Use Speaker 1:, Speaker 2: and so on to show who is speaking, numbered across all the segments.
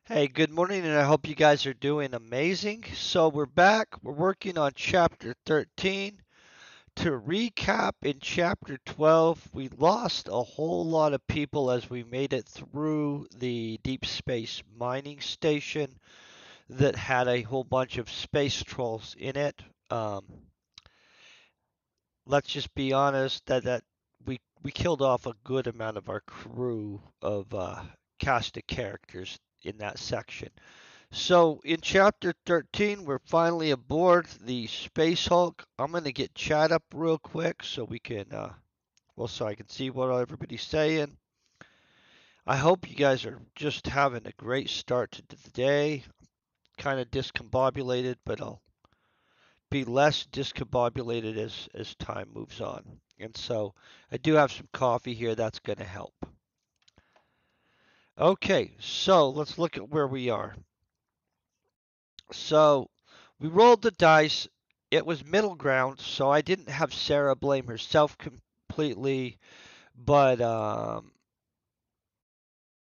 Speaker 1: Hey, good morning, and I hope you guys are doing amazing. So, we're back. We're working on chapter 13. To recap, in chapter 12, we lost a whole lot of people as we made it through the deep space mining station that had a whole bunch of space trolls in it. Um, let's just be honest that we killed off a good amount of our crew of cast of characters in that section. So in chapter 13, we're finally aboard the Space Hulk. I'm going to get chat up real quick so we can, so I can see what everybody's saying. I hope you guys are just having a great start to the day. Kind of discombobulated, but I'll be less discombobulated as time moves on. And so I do have some coffee here that's going to help. Okay, so let's look at where we are. So we rolled the dice. It was middle ground, so I didn't have Sarah blame herself completely, but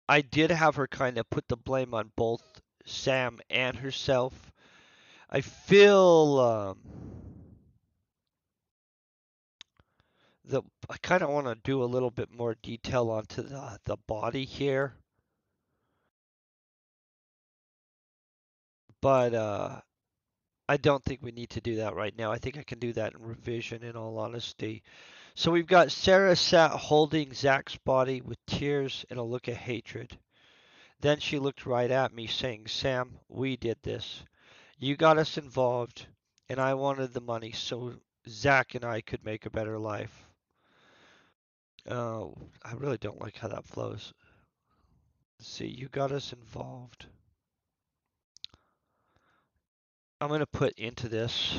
Speaker 1: I did have her kind of put the blame on both Sam and herself. I feel that I kind of want to do a little bit more detail onto the body here, but I don't think we need to do that right now. I think I can do that in revision, in all honesty. So we've got Sarah sat holding Zach's body with tears and a look of hatred. Then she looked right at me, saying, Sam, we did this. You got us involved, and I wanted the money so Zach and I could make a better life. Oh, I really don't like how that flows. Let's see, you got us involved. I'm going to put into this.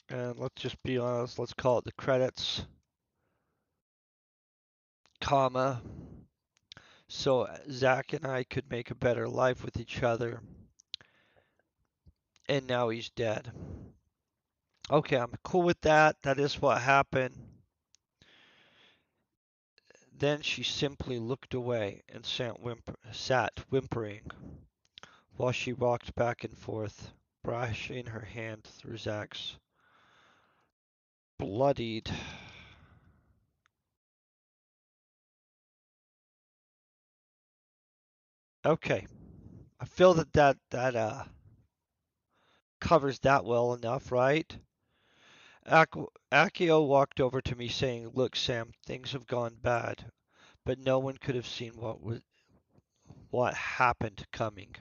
Speaker 1: And let's just be honest, let's call it the credits, comma. So Zach and I could make a better life with each other, and now he's dead. Okay, I'm cool with that. That is what happened. Then she simply looked away and sat whimpering while she rocked back and forth, brushing her hand through Zach's bloodied. Okay, I feel that covers that well enough, right? Akio walked over to me saying, "Look, Sam, things have gone bad, but no one could have seen what happened coming."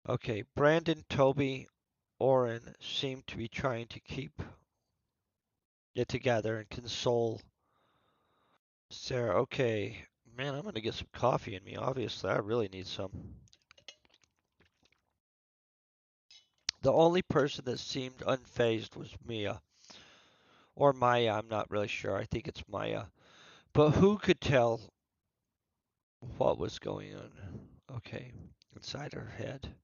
Speaker 1: Okay, Brandon, Toby, Oren seemed to be trying to keep it together and console Sarah. Okay, man, I'm gonna get some coffee in me. Obviously, I really need some. The only person that seemed unfazed was Mia. Or Maya, I'm not really sure. I think it's Maya. But who could tell what was going on? Okay, inside her head.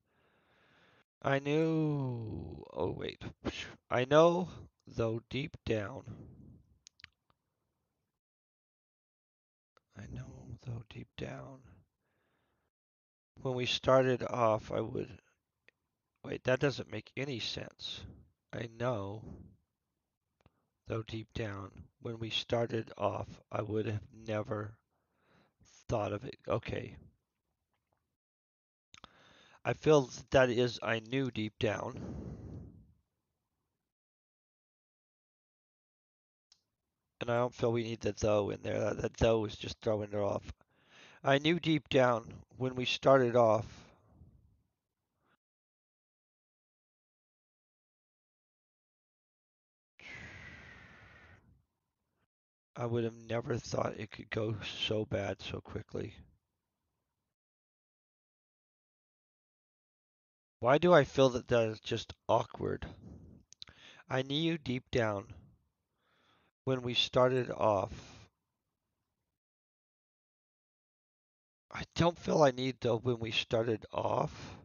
Speaker 1: I knew. Oh, wait. I know, though deep down. I know, though deep down. When we started off, I would. Wait, that doesn't make any sense. I know, though deep down, when we started off, I would have never thought of it. Okay. I feel that is, I knew deep down. And I don't feel we need the though in there. That though is just throwing it off. I knew deep down when we started off. I would have never thought it could go so bad so quickly. Why do I feel that is just awkward? I knew deep down when we started off. I don't feel I need though when we started off.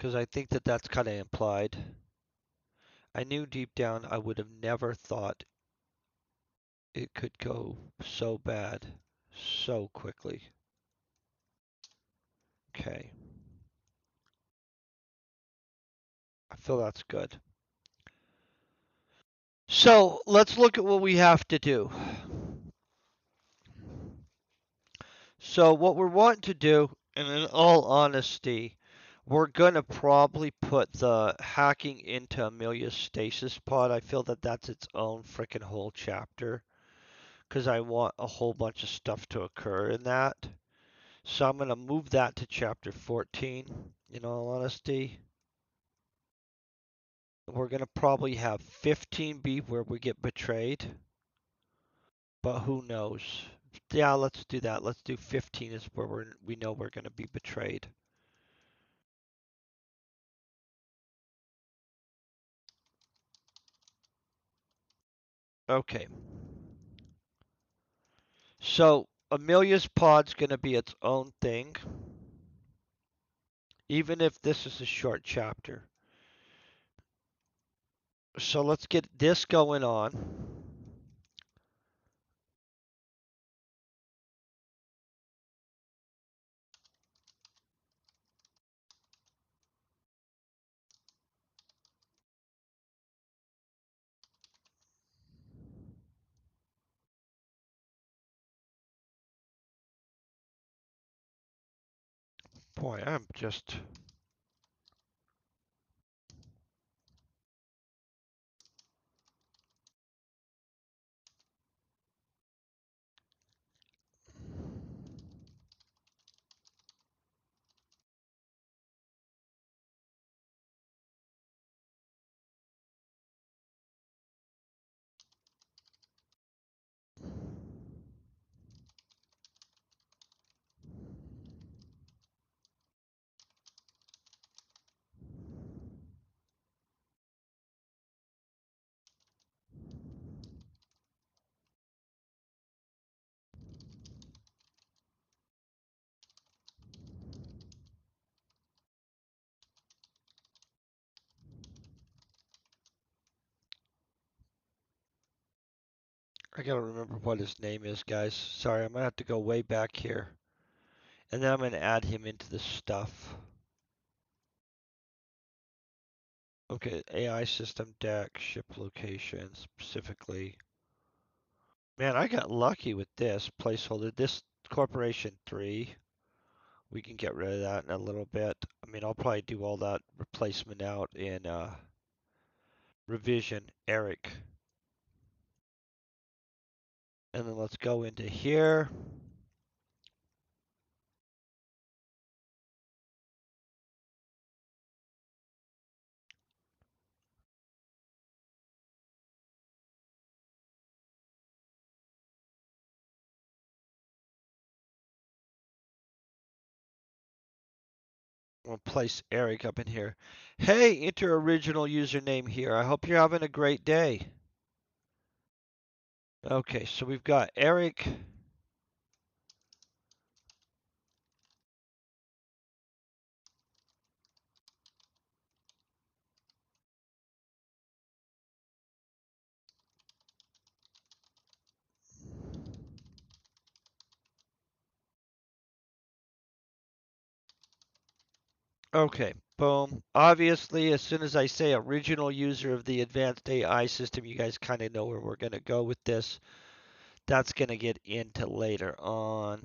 Speaker 1: because I think that that's kind of implied. I knew deep down I would have never thought it could go so bad so quickly. Okay, I feel that's good. So let's look at what we have to do. So what we're wanting to do, and in all honesty, we're gonna probably put the hacking into Amelia's stasis pod. I feel that that's its own freaking whole chapter because I want a whole bunch of stuff to occur in that. So I'm gonna move that to chapter 14. In all honesty, we're gonna probably have 15 be where we get betrayed, but who knows? Yeah, let's do that. Let's do 15 is where we know we're gonna be betrayed. Okay. So Amelia's pod's going to be its own thing, even if this is a short chapter. So let's get this going on. Boy, I'm just. I gotta remember what his name is, guys. Sorry, I'm gonna have to go way back here. And then I'm gonna add him into the stuff. Okay, AI system deck, ship location specifically. Man, I got lucky with this placeholder. This corporation 3. We can get rid of that in a little bit. I mean, I'll probably do all that replacement out in revision, Eric. And then let's go into here. We'll place Eric up in here. Hey, enter original username here. I hope you're having a great day. Okay, so we've got Eric. Okay, boom. Obviously, as soon as I say original user of the advanced AI system, you guys kind of know where we're going to go with this. That's going to get into later on.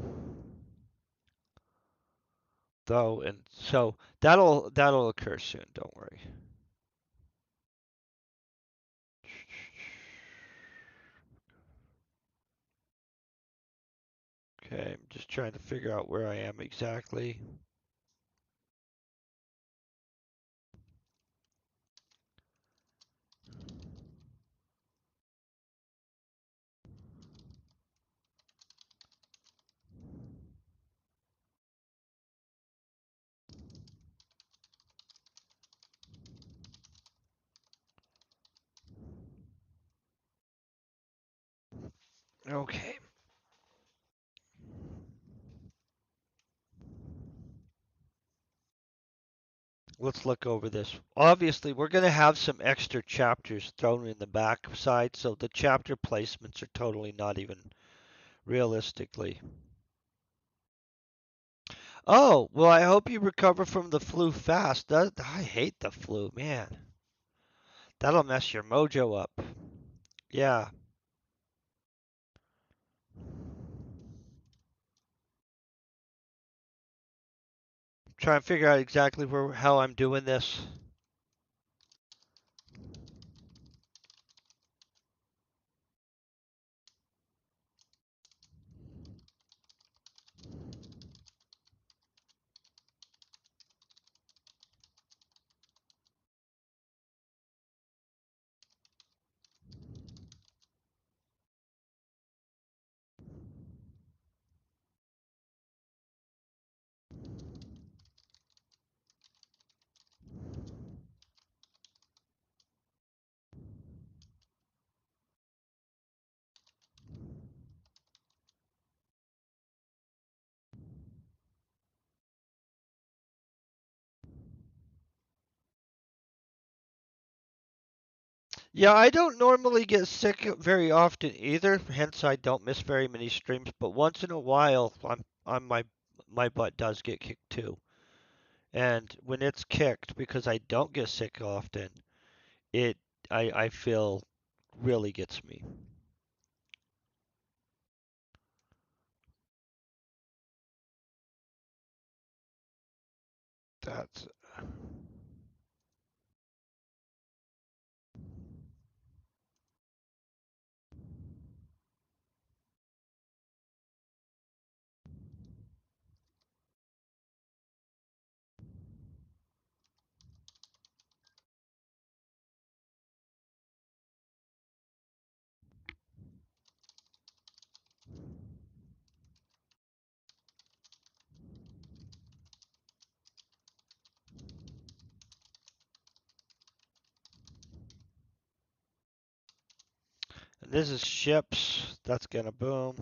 Speaker 1: Though, and so that'll occur soon, don't worry. Okay, I'm just trying to figure out where I am exactly. Okay. let's look over this. Obviously, we're going to have some extra chapters thrown in the back side, so the chapter placements are totally not even realistically. Oh, well, I hope you recover from the flu fast. I hate the flu, man. That'll mess your mojo up. Yeah. Try and figure out exactly how I'm doing this. Yeah, I don't normally get sick very often either, hence I don't miss very many streams, but once in a while I'm my butt does get kicked too. And when it's kicked because I don't get sick often, it I feel really gets me. That's and this is ships. That's gonna boom.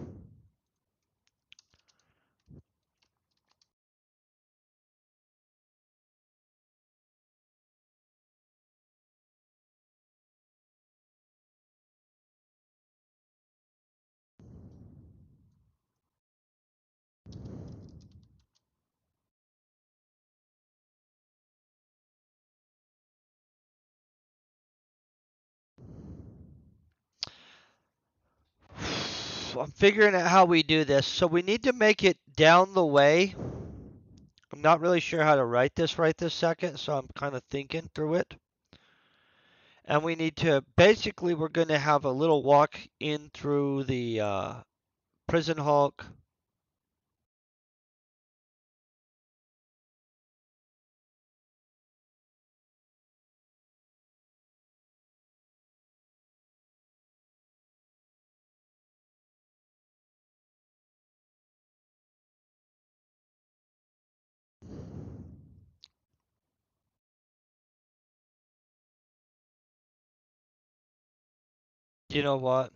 Speaker 1: I'm figuring out how we do this. So we need to make it down the way. I'm not really sure how to write this right this second, so I'm kind of thinking through it. And we need to basically we're going to have a little walk in through the prison hulk. You know what?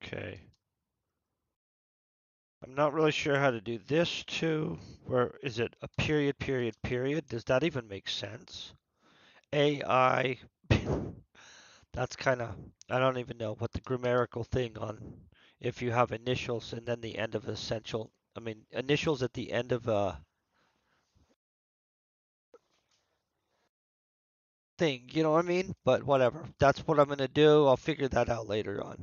Speaker 1: Okay. I'm not really sure how to do this too. Where is it a period, period, period? Does that even make sense? AI. That's kind of, I don't even know what the grammatical thing on if you have initials and then the end of essential, I mean, initials at the end of. thing, you know what I mean? But whatever. That's what I'm going to do. I'll figure that out later on.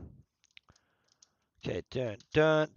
Speaker 1: Okay, dun dun.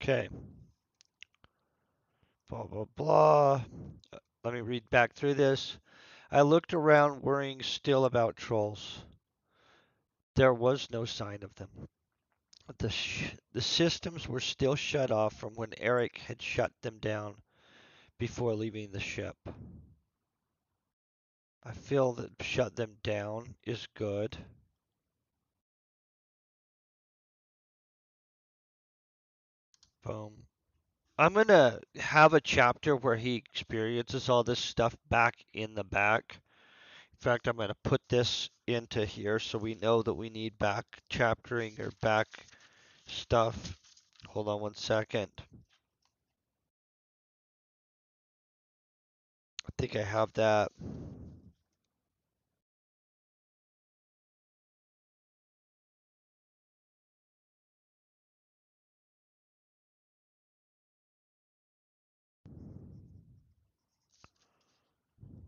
Speaker 1: Okay, blah, blah, blah. Let me read back through this. I looked around, worrying still about trolls. There was no sign of them. The systems were still shut off from when Eric had shut them down before leaving the ship. I feel that shut them down is good. Boom. I'm gonna have a chapter where he experiences all this stuff back in the back. In fact, I'm gonna put this into here so we know that we need back chaptering or back stuff. Hold on one second. I think I have that.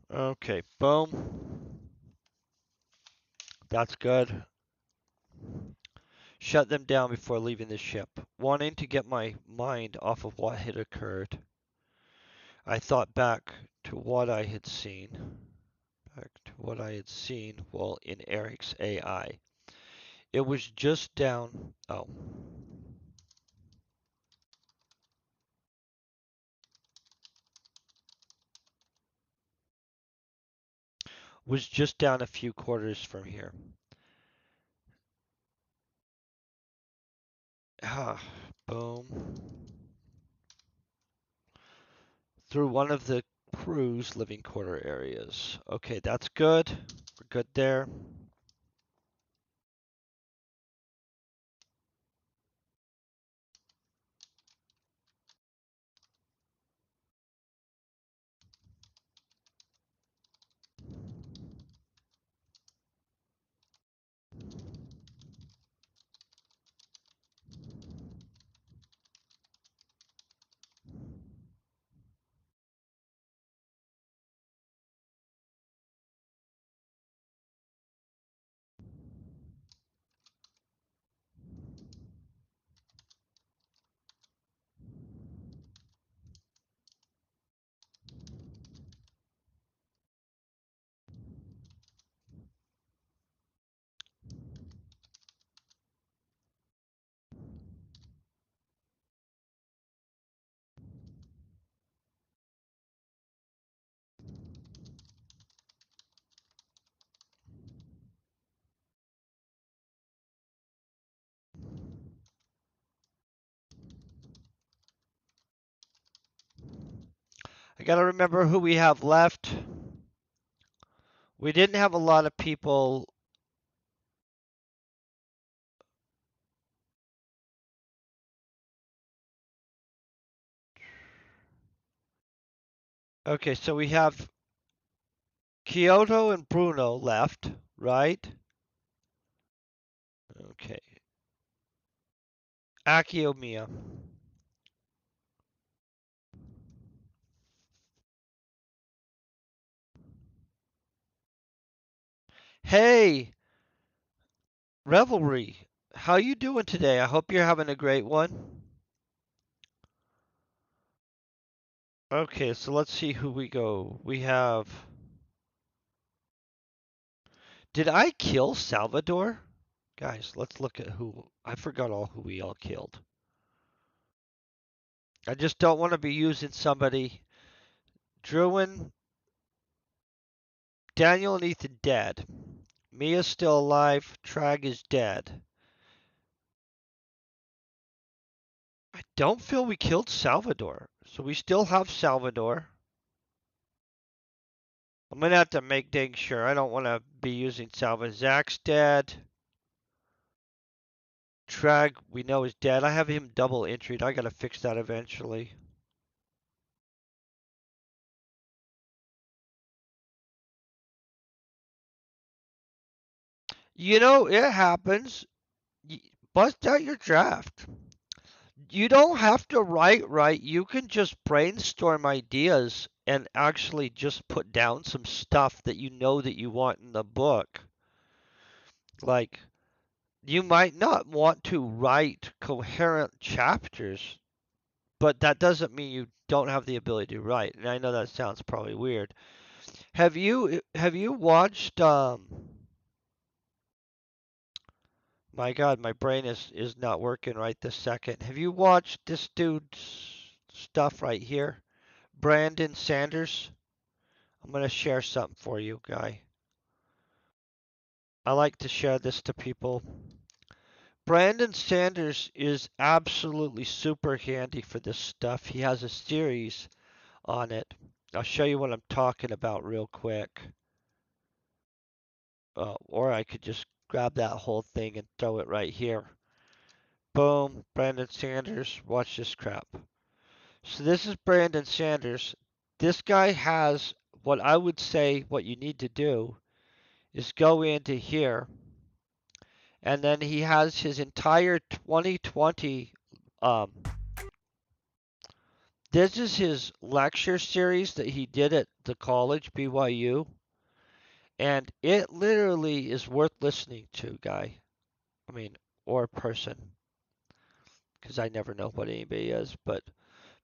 Speaker 1: Okay, boom. That's good. Shut them down before leaving the ship. Wanting to get my mind off of what had occurred, I thought back to what I had seen. Back to what I had seen while in Eric's AI. It was just down. Oh. Was just down a few quarters from here. Ah, boom. Through one of the crew's living quarter areas. Okay, that's good. We're good there. I gotta remember who we have left. We didn't have a lot of people. Okay, so we have Kyoto and Bruno left, right? Okay. Akio Mia. Hey, Revelry. How you doing today? I hope you're having a great one. Okay, so let's see who we go. We have. Did I kill Salvador? Guys, let's look at who. I forgot all who we all killed. I just don't want to be using somebody. Druin, Daniel and Ethan dead. Mia's still alive. Trag is dead. I don't feel we killed Salvador. So we still have Salvador. I'm gonna have to make dang sure. I don't want to be using Salvador. Zach's dead. Trag, we know is dead. I have him double entryed. I gotta fix that eventually. You know, it happens. Bust out your draft. You don't have to write right. You can just brainstorm ideas and actually just put down some stuff that you know that you want in the book. Like, you might not want to write coherent chapters, but that doesn't mean you don't have the ability to write. And I know that sounds probably weird. Have you watched my God, my brain is not working right this second. Have you watched this dude's stuff right here? Brandon Sanders? I'm going to share something for you, guy. I like to share this to people. Brandon Sanders is absolutely super handy for this stuff. He has a series on it. I'll show you what I'm talking about real quick. Or I could just grab that whole thing and throw it right here. Boom, Brandon Sanders. Watch this crap. So this is Brandon Sanders. This guy has what I would say what you need to do is go into here, and then he has his entire 2020. Um, this is his lecture series that he did at the college, BYU, and it literally is worth listening to, guy. I mean, or person, because I never know what anybody is. But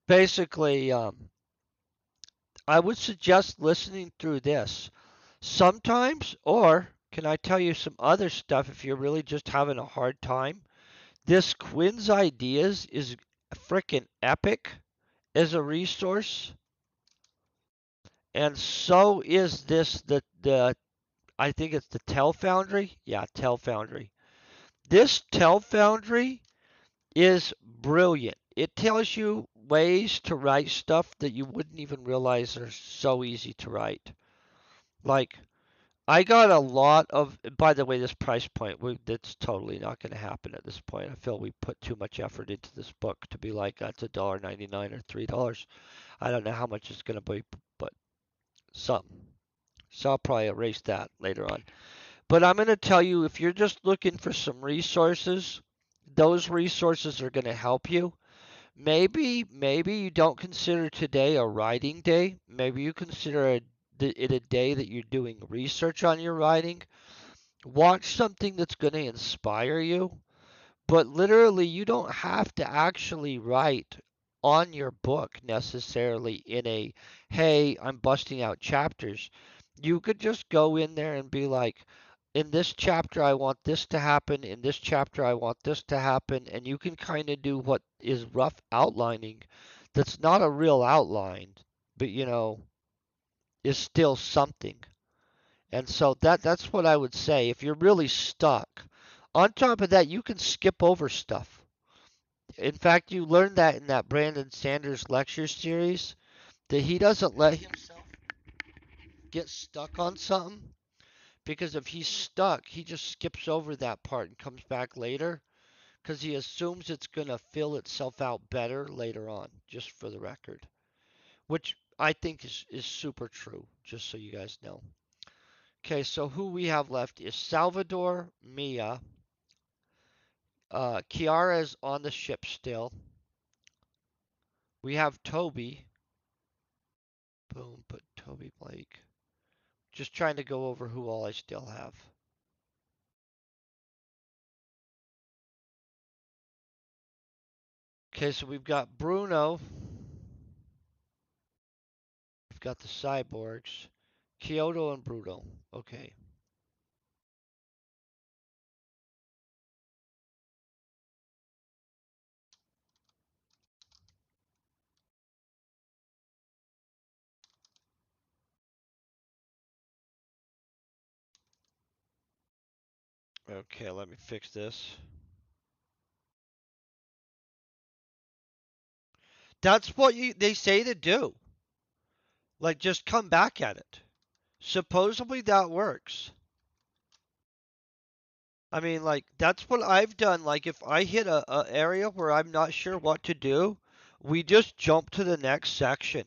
Speaker 1: basically, I would suggest listening through this sometimes, or can I tell you some other stuff if you're really just having a hard time? This Quinn's Ideas is freaking epic as a resource, and so is this the I think it's the Tell Foundry. Yeah, Tell Foundry. This Tell Foundry is brilliant. It tells you ways to write stuff that you wouldn't even realize are so easy to write. Like I got a lot of. By the way, this price point, that's totally not going to happen at this point. I feel we put too much effort into this book to be like that's $1.99 or $3. I don't know how much it's going to be, but something. So I'll probably erase that later on. But I'm going to tell you, if you're just looking for some resources, those resources are going to help you. Maybe you don't consider today a writing day. Maybe you consider it a day that you're doing research on your writing. Watch something that's going to inspire you, but literally, you don't have to actually write on your book necessarily in a, hey, I'm busting out chapters. You could just go in there and be like, in this chapter, I want this to happen. In this chapter, I want this to happen. And you can kind of do what is rough outlining that's not a real outline, but is still something. And so that's what I would say if you're really stuck. On top of that, you can skip over stuff. In fact, you learned that in that Brandon Sanders lecture series that he doesn't let himself get stuck on something because if he's stuck, he just skips over that part and comes back later because he assumes it's going to fill itself out better later on, just for the record, which I think is super true, just so you guys know. Okay, so who we have left is Salvador, Mia, Kiara's on the ship still. We have Toby. Boom, put Toby Blake. Just trying to go over who all I still have. Okay, so we've got Bruno. We've got the cyborgs. Kyoto and Bruno. Okay. Okay, let me fix this. That's what they say to do. Like, just come back at it. Supposedly that works. I mean, like, that's what I've done. Like, if I hit a area where I'm not sure what to do, we just jump to the next section.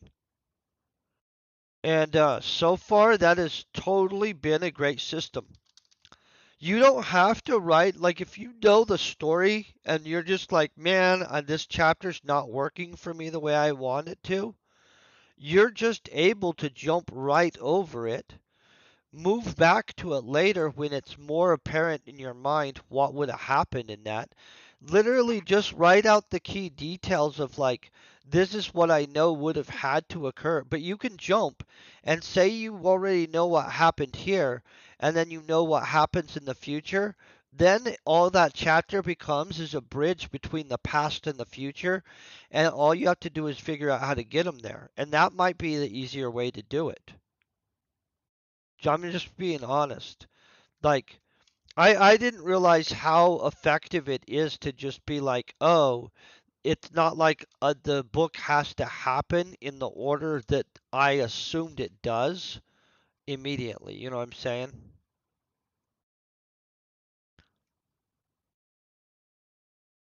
Speaker 1: And so far, that has totally been a great system. You don't have to write, like, if you know the story and you're just like, man, this chapter's not working for me the way I want it to, you're just able to jump right over it, move back to it later when it's more apparent in your mind what would have happened in that. Literally just write out the key details of like, this is what I know would have had to occur. But you can jump and say you already know what happened here, and then you know what happens in the future. Then all that chapter becomes is a bridge between the past and the future, and all you have to do is figure out how to get them there. And that might be the easier way to do it. I'm just being honest. Like, I didn't realize how effective it is to just be like, oh, it's not like the book has to happen in the order that I assumed it does immediately. You know what I'm saying?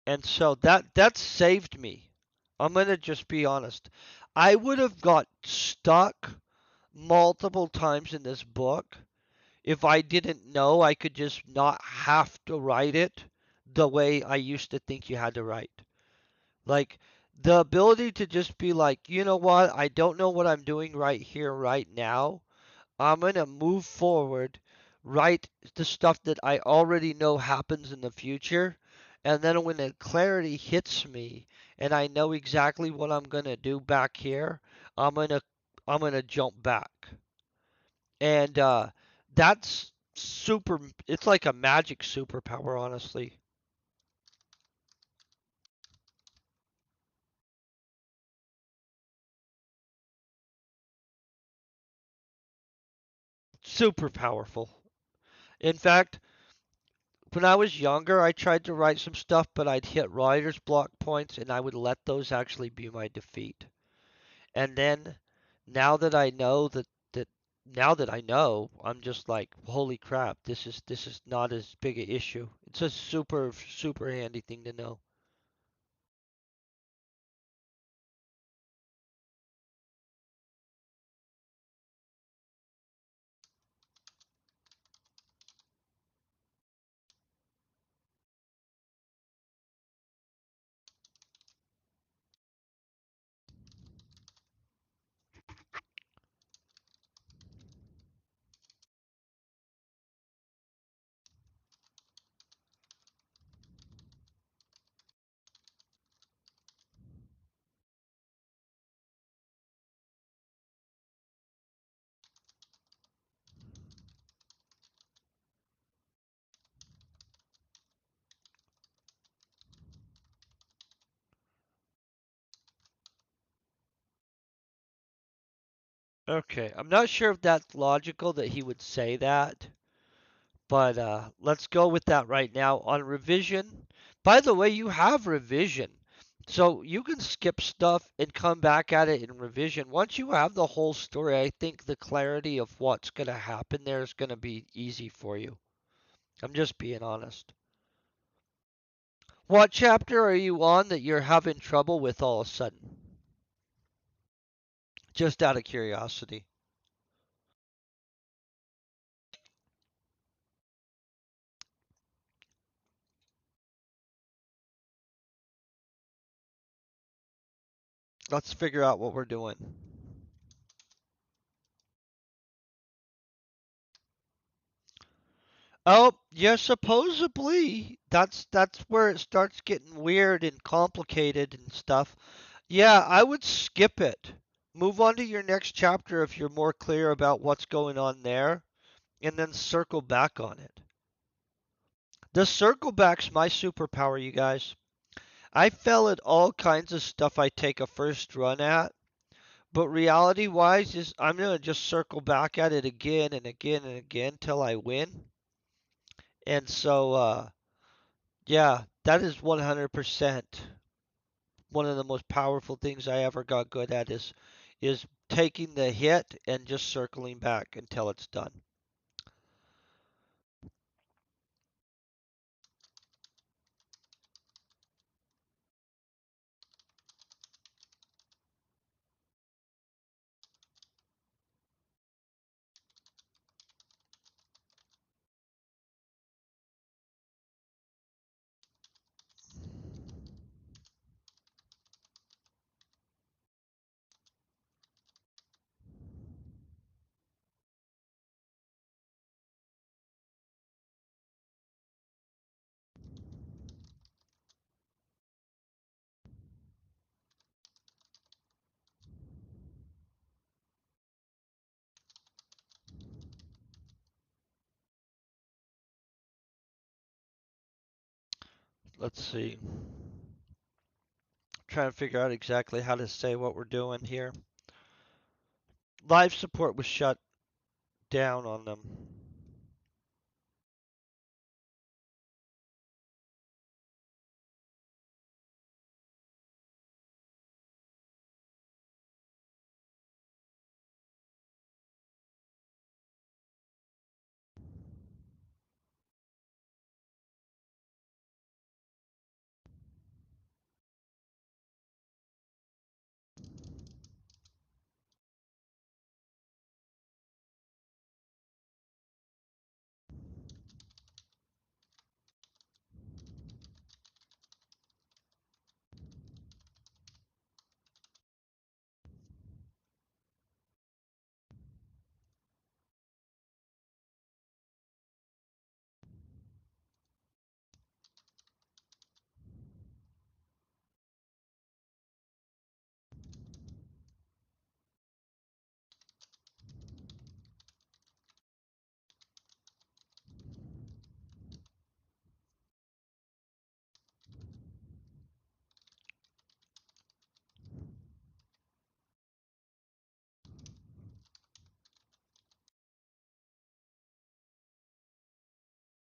Speaker 1: And so that saved me. I'm gonna just be honest. I would have got stuck multiple times in this book if I didn't know I could just not have to write it the way I used to think you had to write. Like the ability to just be like, you know what, I don't know what I'm doing right here, right now. I'm going to move forward, write the stuff that I already know happens in the future. And then when the clarity hits me and I know exactly what I'm going to do back here, I'm going to I'm going to jump back. And that's super. It's like a magic superpower, honestly. Super powerful. In fact, when I was younger, I tried to write some stuff, but I'd hit writer's block points, and I would let those actually be my defeat. And then, now that I know that now that I know, I'm just like, holy crap, this is not as big a issue. It's a super handy thing to know. Okay, I'm not sure if that's logical that he would say that. But let's go with that right now on revision. By the way, you have revision. So you can skip stuff and come back at it in revision. Once you have the whole story, I think the clarity of what's going to happen there is going to be easy for you. I'm just being honest. What chapter are you on that you're having trouble with all of a sudden? Just out of curiosity. Let's figure out what we're doing. Oh, yeah, supposedly that's where it starts getting weird and complicated and stuff. Yeah, I would skip it. Move on to your next chapter if you're more clear about what's going on there, and then circle back on it. The circle back's my superpower, you guys. I fail at all kinds of stuff I take a first run at, but reality wise is I'm gonna just circle back at it again and again and again till I win. And so, yeah, that is 100% one of the most powerful things I ever got good at is taking the hit and just circling back until it's done. Let's see. Trying to figure out exactly how to say what we're doing here. Live support was shut down on them.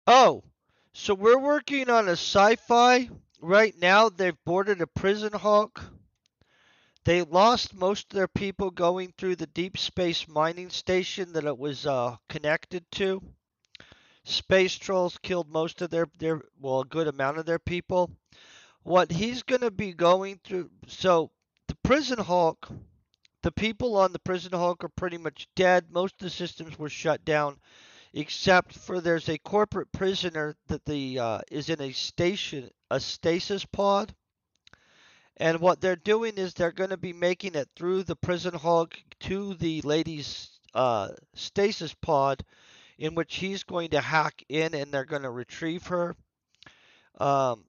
Speaker 1: Oh, so we're working on a sci-fi right now. They've boarded a prison hulk. They lost most of their people going through the deep space mining station that it was connected to. Space trolls killed most of their well, a good amount of their people. What he's going to be going through, so the prison hulk, the people on the prison hulk are pretty much dead. Most of the systems were shut down, except for there's a corporate prisoner that the is in a stasis pod. And what they're doing is they're going to be making it through the prison hulk to the lady's stasis pod, in which he's going to hack in and they're going to retrieve her. Um,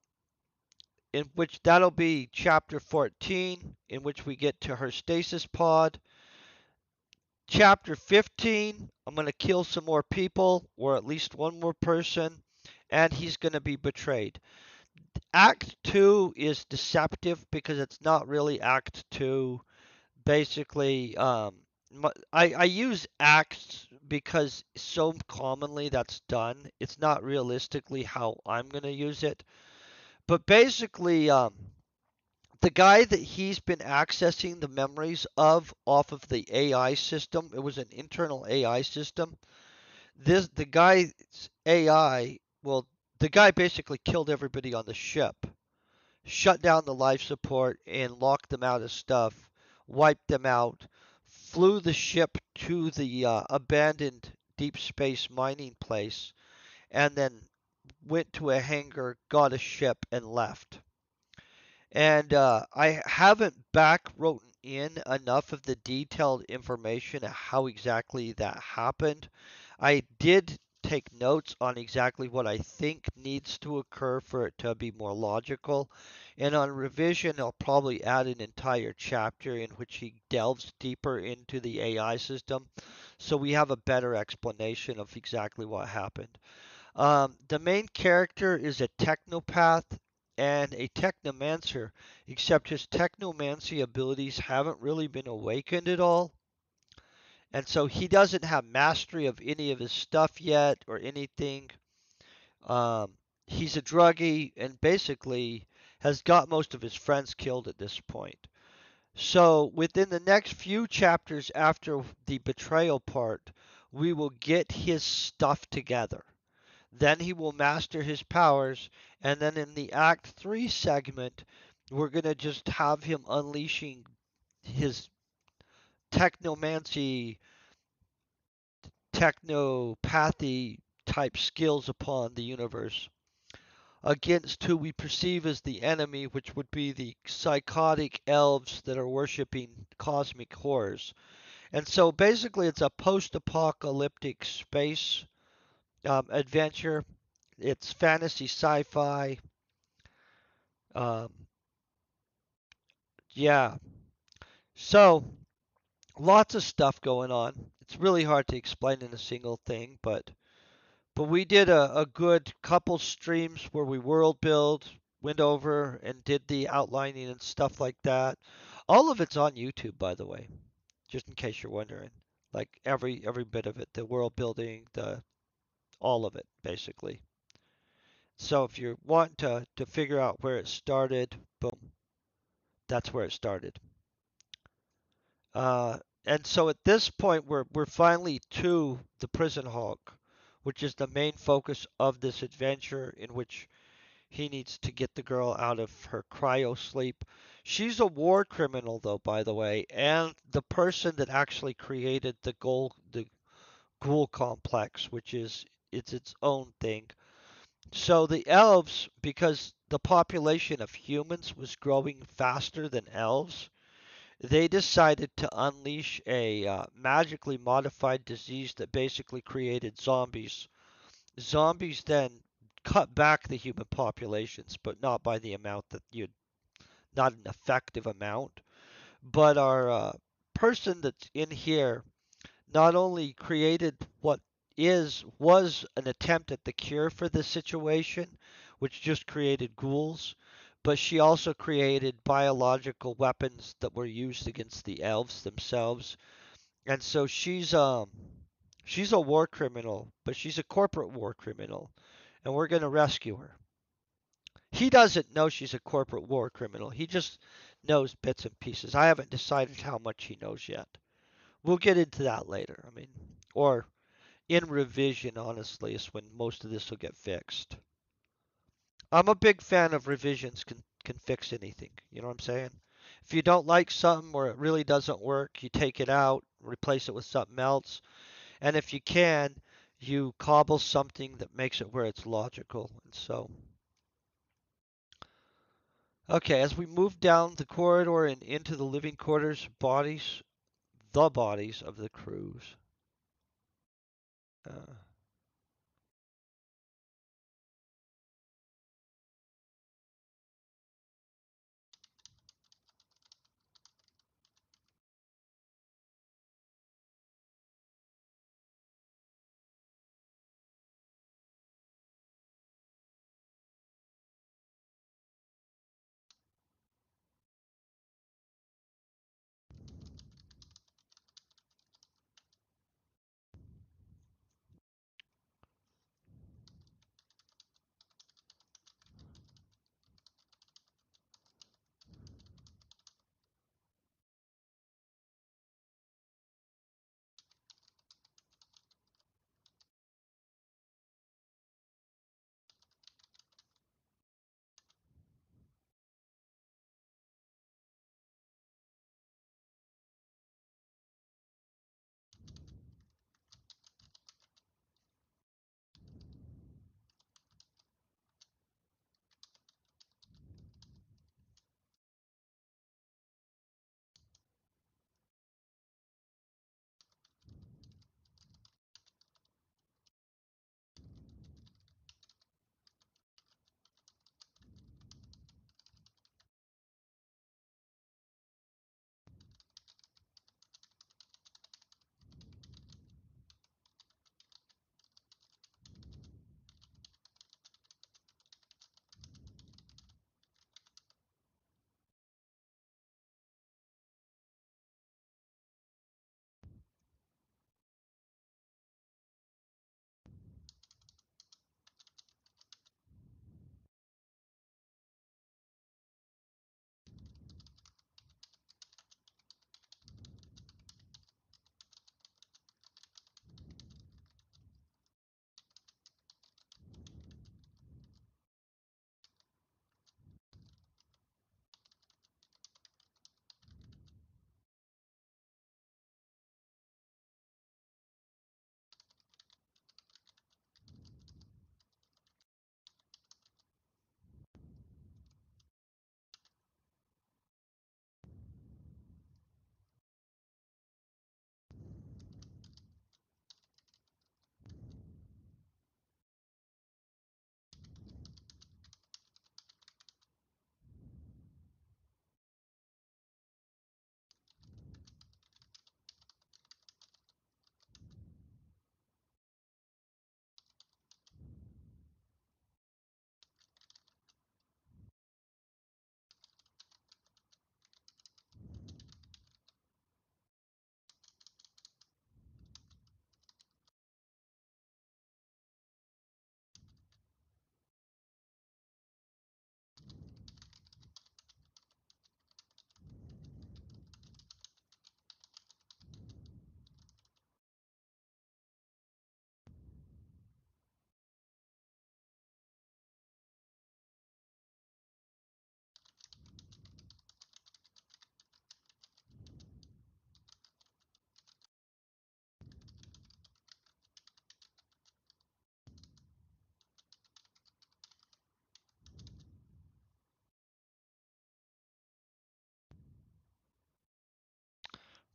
Speaker 1: in which that'll be chapter 14, in which we get to her stasis pod. Chapter 15, I'm going to kill some more people, or at least one more person, and he's going to be betrayed. Act 2 is deceptive because it's not really Act 2. Basically, I use acts because so commonly that's done. It's not realistically how I'm going to use it. But basically, the guy that he's been accessing the memories of off of the AI system, it was an internal AI system. The guy's AI, well, the guy basically killed everybody on the ship, shut down the life support, and locked them out of stuff, wiped them out, flew the ship to the abandoned deep space mining place, and then went to a hangar, got a ship, and left. And I haven't back written in enough of the detailed information of how exactly that happened. I did take notes on exactly what I think needs to occur for it to be more logical. And on revision, I'll probably add an entire chapter in which he delves deeper into the AI system so we have a better explanation of exactly what happened. The main character is a technopath and a technomancer, except his technomancy abilities haven't really been awakened at all. And so he doesn't have mastery of any of his stuff yet or anything. Um, he's a druggie and basically has got most of his friends killed at this point. So within the next few chapters after the betrayal part, we will get his stuff together. Then he will master his powers, and then in the Act 3 segment, we're going to just have him unleashing his technomancy, technopathy type skills upon the universe against who we perceive as the enemy, which would be the psychotic elves that are worshiping cosmic horrors. And so basically, it's a post apocalyptic space adventure. It's fantasy sci fi. Um, yeah. So, lots of stuff going on. It's really hard to explain in a single thing, but we did a good couple streams where we world build, went over and did the outlining and stuff like that. All of it's on YouTube, by the way, just in case you're wondering. Like every bit of it, the world building, the all of it, basically. So if you want to figure out where it started, boom, that's where it started. Uh, and so at this point, we're finally to the prison hulk, which is the main focus of this adventure, in which he needs to get the girl out of her cryo sleep. She's a war criminal, though, by the way, and the person that actually created the ghoul complex, which is it's its own thing. So the elves, because the population of humans was growing faster than elves, they decided to unleash a magically modified disease that basically created zombies. Zombies then cut back the human populations, but not by the amount that you'd, not an effective amount. But our person that's in here not only created what was an attempt at the cure for this situation, which just created ghouls, but she also created biological weapons that were used against the elves themselves. And so she's a war criminal, but she's a corporate war criminal, and we're going to rescue her. He doesn't know she's a corporate war criminal. He just knows bits and pieces. I haven't decided how much he knows yet. We'll get into that later. I mean, or in revision, honestly, is when most of this will get fixed. I'm a big fan of revisions can fix anything. You know what I'm saying? If you don't like something or it really doesn't work, you take it out, replace it with something else, and if you can, you cobble something that makes it where it's logical. And so, okay, as we move down the corridor and into the living quarters, the bodies of the crews. Uh,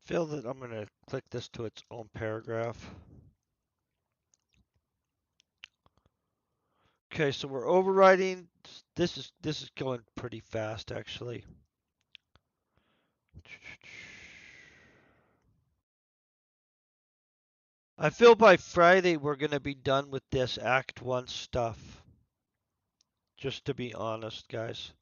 Speaker 1: feel that I'm going to click this to its own paragraph. Okay, so we're overriding. This is going pretty fast actually. I feel by Friday we're going to be done with this Act 1 stuff. Just to be honest, guys.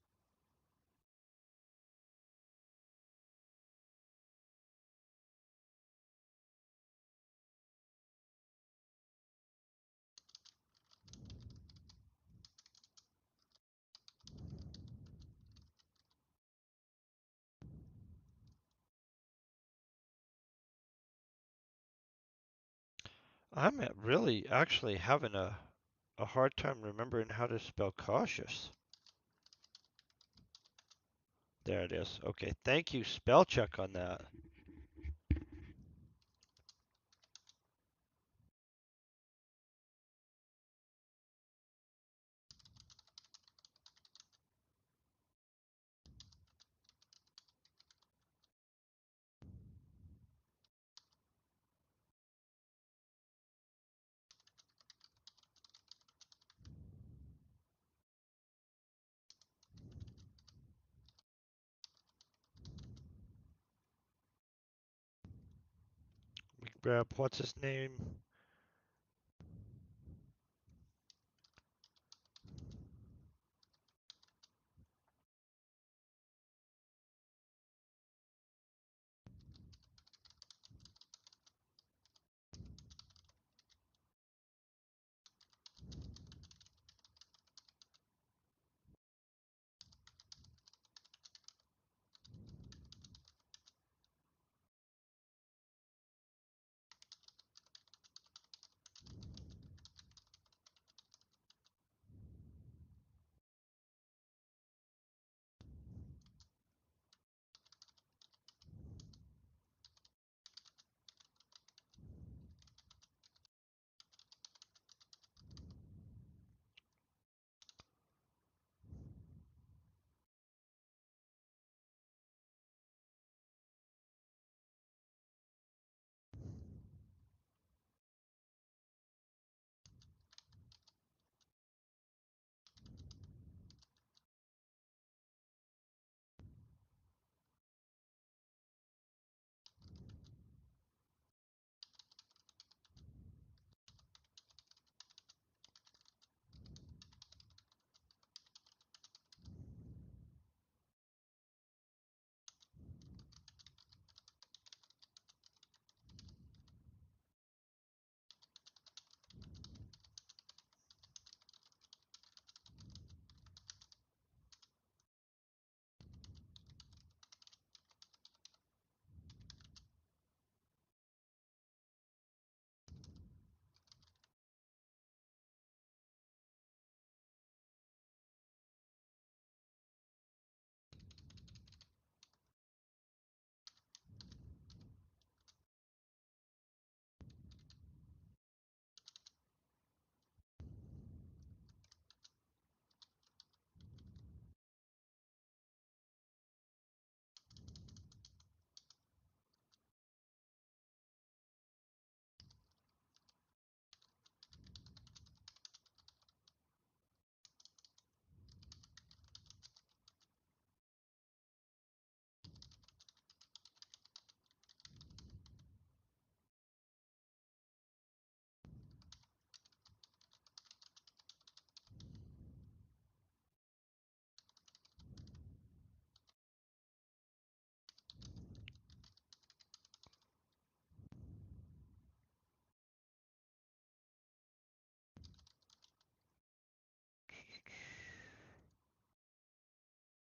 Speaker 1: I'm really actually having a hard time remembering how to spell cautious. There it is. Okay, thank you, spell check on that. We grab what's his name?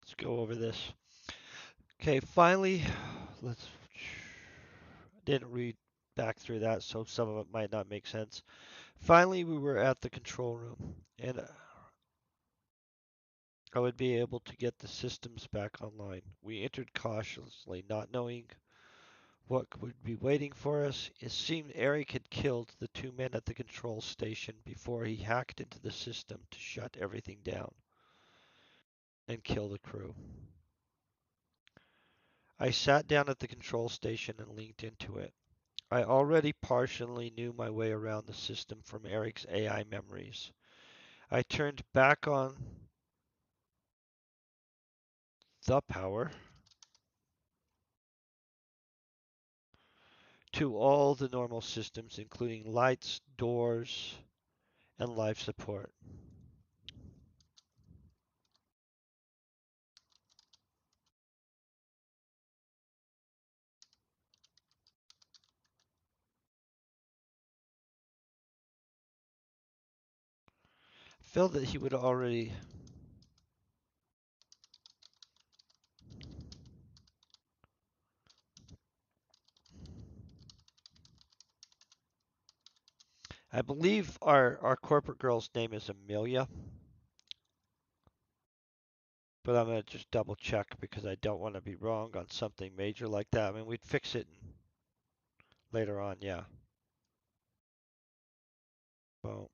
Speaker 1: Let's go over this. Okay, finally, let's. Didn't read back through that, so some of it might not make sense. Finally, we were at the control room, and I would be able to get the systems back online. We entered cautiously, not knowing what would be waiting for us. It seemed Eric had killed the two men at the control station before he hacked into the system to shut everything down and kill the crew. I sat down at the control station and leaned into it. I already partially knew my way around the system from Eric's AI memories. I turned back on the power to all the normal systems, including lights, doors, and life support. Felt that he would already. I believe our corporate girl's name is Amelia, but I'm gonna just double check because I don't want to be wrong on something major like that. I mean, we'd fix it later on, yeah. Well,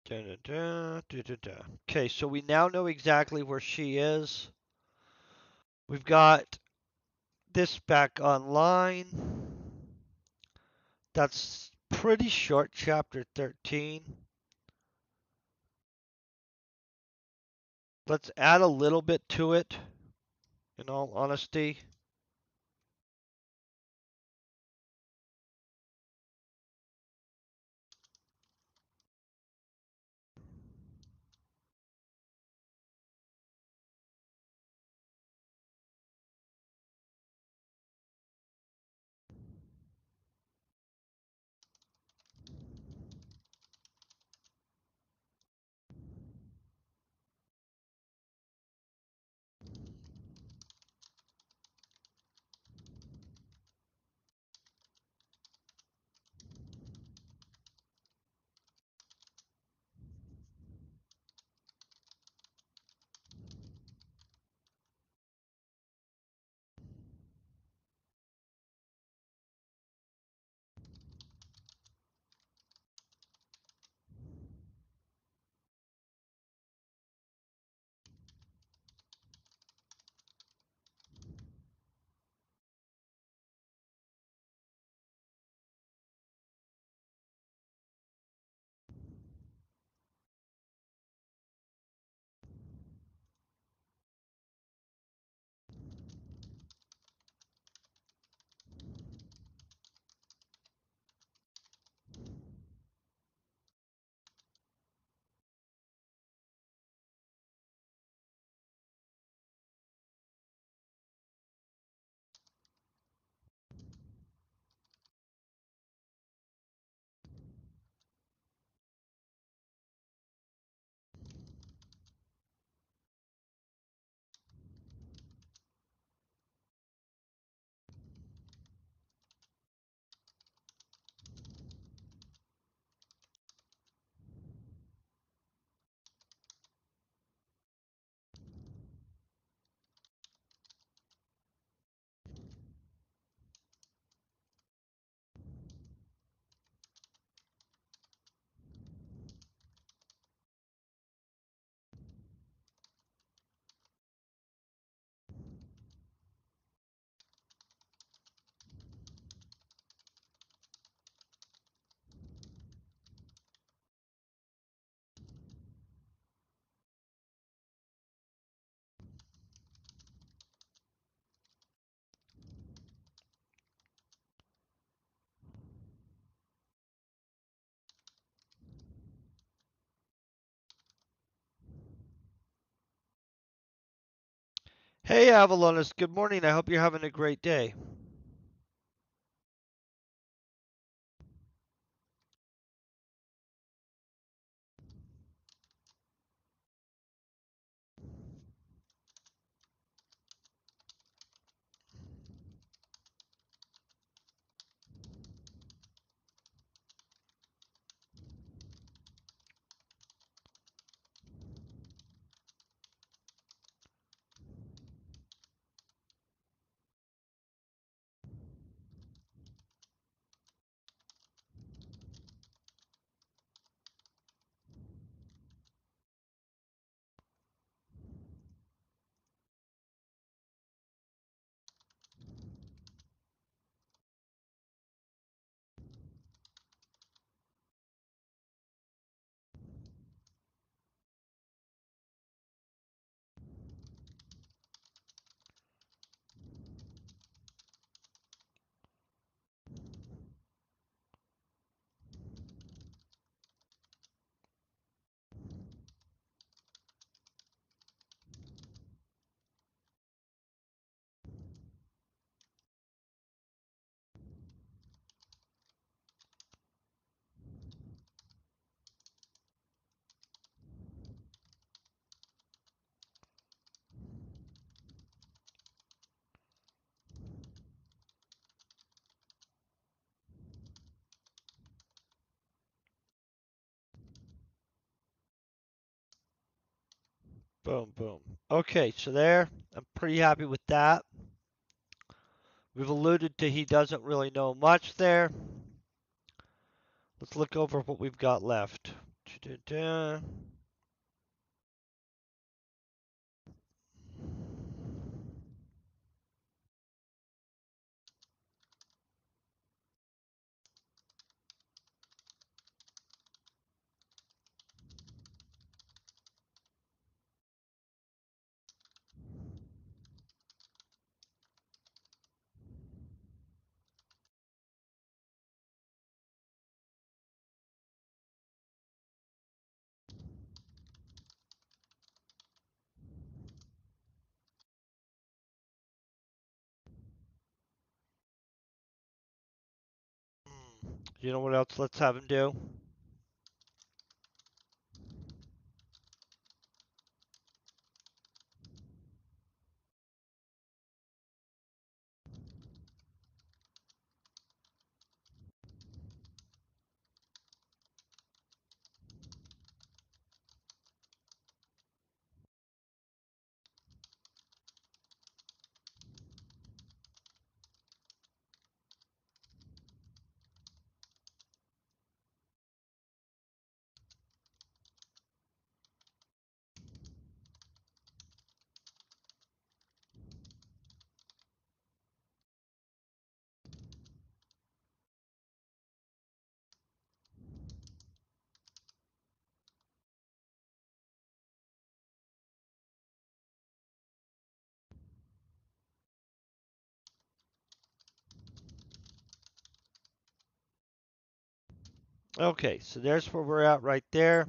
Speaker 1: da, da, da, da, da, da. Okay, so we now know exactly where she is. We've got this back online. That's pretty short, chapter 13. Let's add a little bit to it, in all honesty. Hey, Avalonus. Good morning. I hope you're having a great day. Boom, boom. Okay, so there. I'm pretty happy with that. We've alluded to he doesn't really know much there. Let's look over what we've got left. Da-da-da. You know what else? Let's have him do. Okay, so there's where we're at right there.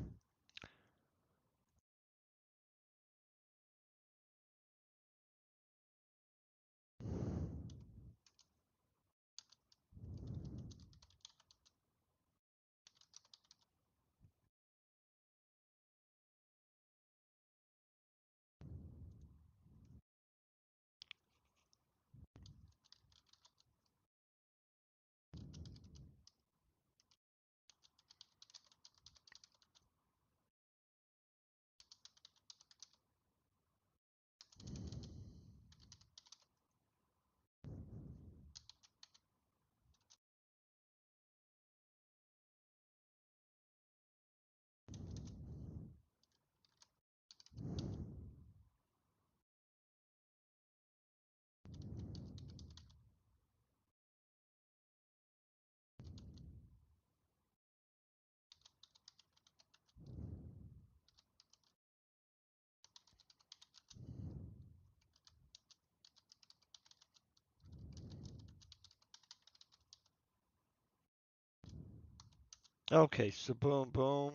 Speaker 1: Okay, so boom, boom.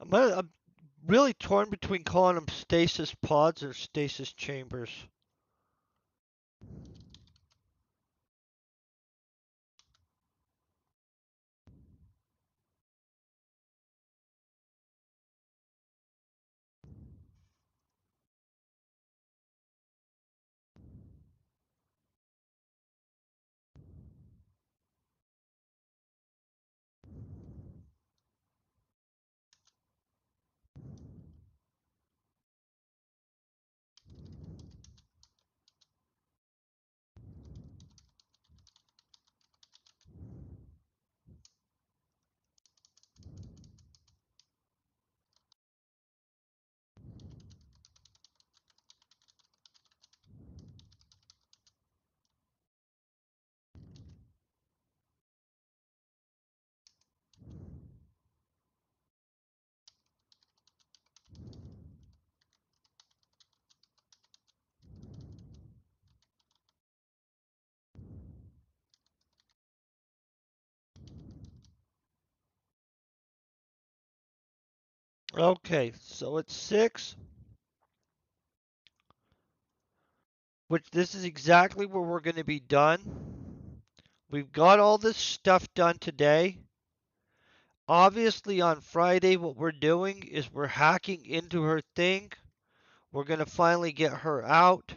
Speaker 1: I'm really torn between calling them stasis pods or stasis chambers. Okay, so it's 6, which this is exactly where we're going to be done. We've got all this stuff done today. Obviously, on Friday, what we're doing is we're hacking into her thing. We're going to finally get her out.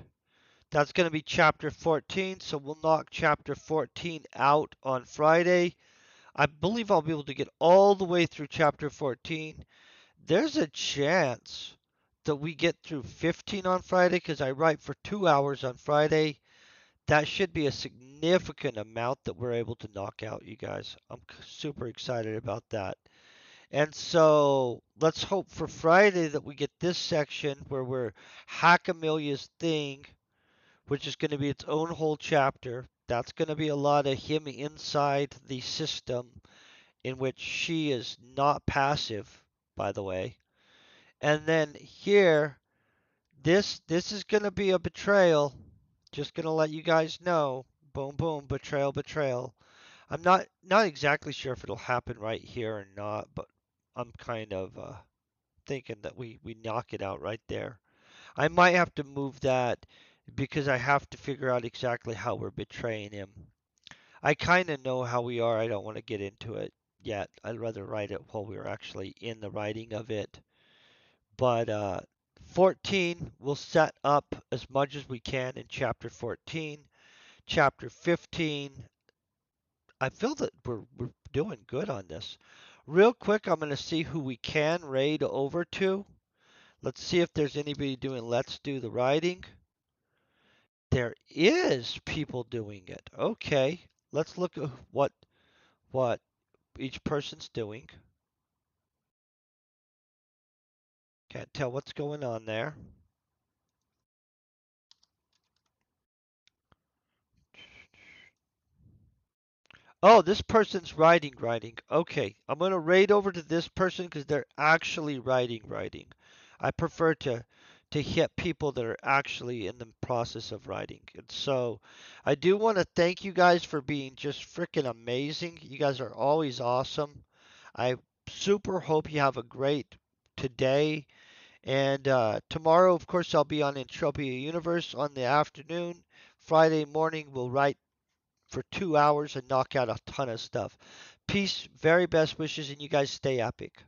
Speaker 1: That's going to be chapter 14, so we'll knock chapter 14 out on Friday. I believe I'll be able to get all the way through chapter 14. There's a chance that we get through 15 on Friday because I write for 2 hours on Friday. That should be a significant amount that we're able to knock out, you guys. I'm super excited about that. And so let's hope for Friday that we get this section where we're Hack Amelia's thing, which is going to be its own whole chapter. That's going to be a lot of him inside the system in which she is not passive, by the way. And then here, this is going to be a betrayal. Just going to let you guys know. Boom, boom, betrayal, betrayal. I'm not exactly sure if it'll happen right here or not, but I'm kind of thinking that we knock it out right there. I might have to move that because I have to figure out exactly how we're betraying him. I kind of know how we are. I don't want to get into it yet. I'd rather write it while we're actually in the writing of it. But 14, we'll set up as much as we can in chapter 14. Chapter 15, I feel that we're doing good on this. Real quick, I'm going to see who we can raid over to. Let's see if there's anybody doing Let's Do the Writing. There is people doing it. Okay, let's look at what each person's doing. Can't tell what's going on there. Oh, this person's writing. Okay, I'm gonna raid over to this person because they're actually writing. I prefer to hit people that are actually in the process of writing. And so I do want to thank you guys for being just freaking amazing. You guys are always awesome. I super hope you have a great today. And tomorrow, of course, I'll be on Entropia Universe on the afternoon. Friday morning, we'll write for 2 hours and knock out a ton of stuff. Peace, very best wishes, and you guys stay epic.